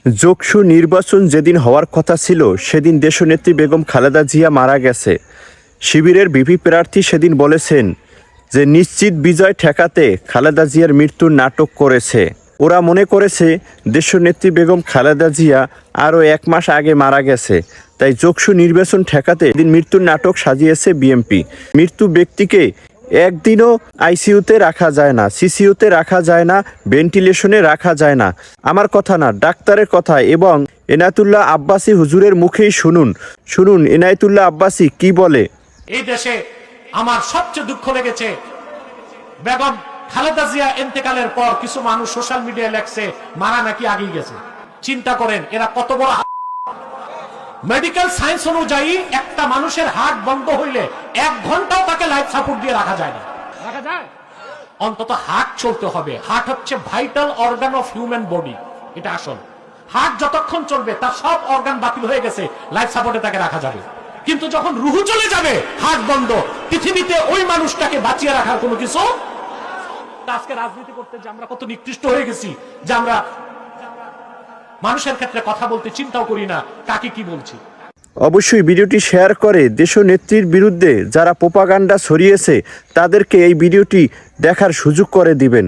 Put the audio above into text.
যোগসু নির্বাচন যেদিন হওয়ার কথা ছিল সেদিন দেশনেত্রী বেগম খালেদা জিয়া মারা গেছে। শিবিরের ভিপি প্রার্থী সেদিন বলেছেন যে নিশ্চিত বিজয় ঠেকাতে খালেদা জিয়ার মৃত্যুর নাটক করেছে। ওরা মনে করেছে দেশনেত্রী বেগম খালেদা জিয়া আরও 1 মাস আগে মারা গেছে, তাই যোগসু নির্বাচন ঠেকাতে দিন মৃত্যুর নাটক সাজিয়েছে বিএনপি। মৃত্যু ব্যক্তিকে একদিনও আইসিইউতে রাখা যায় না, সিসিইউতে রাখা যায় না, ভেন্টিলেশনে রাখা যায় না। আমার কথা না, ডাক্তারের কথা। এবং এনায়েতুল্লাহ আব্বাসী হুজুরের মুখেই শুনুন এনায়েতুল্লাহ আব্বাসী কি বলে। এই দেশে আমার সবচেয়ে দুঃখ লেগেছে, বেগম খালেদা জিয়া ইন্তেকালের পর কিছু মানুষ সোশ্যাল মিডিয়ায় লেখছে মারা নাকি আগেই গেছে। চিন্তা করেন এরা কত বড়। মেডিকেল সায়েন্স অনুযায়ী একটা মানুষের হার্ট বন্ধ হইলে 1 ঘন্টাও তাকে লাইফ সাপোর্ট দিয়ে রাখা যায় না। রাখা যায়? অন্তত হার্ট চলতে হবে। হার্ট হচ্ছে vital organ of human body, এটা আসল। হার্ট যতক্ষণ চলবে তার সব অর্গান বাতিল হয়ে গেছে, লাইফ সাপোর্টে তাকে রাখা যাবে। কিন্তু যখন রুহু চলে যাবে, হার্ট বন্ধ, পৃথিবীতে ওই মানুষটাকে বাঁচিয়ে রাখার কোনো কিছু। আজকে রাজনীতি করতে যে আমরা কত নিকৃষ্ট হয়ে গেছি যে আমরা মানুষের ক্ষেত্রে কথা বলতে চিন্তাও করি না কাকে কি বলছি। অবশ্যই ভিডিওটি শেয়ার করে দেশনেত্রীর বিরুদ্ধে যারা প্রোপাগান্ডা ছড়িয়েছে তাদেরকে এই ভিডিওটি দেখার সুযোগ করে দিবেন।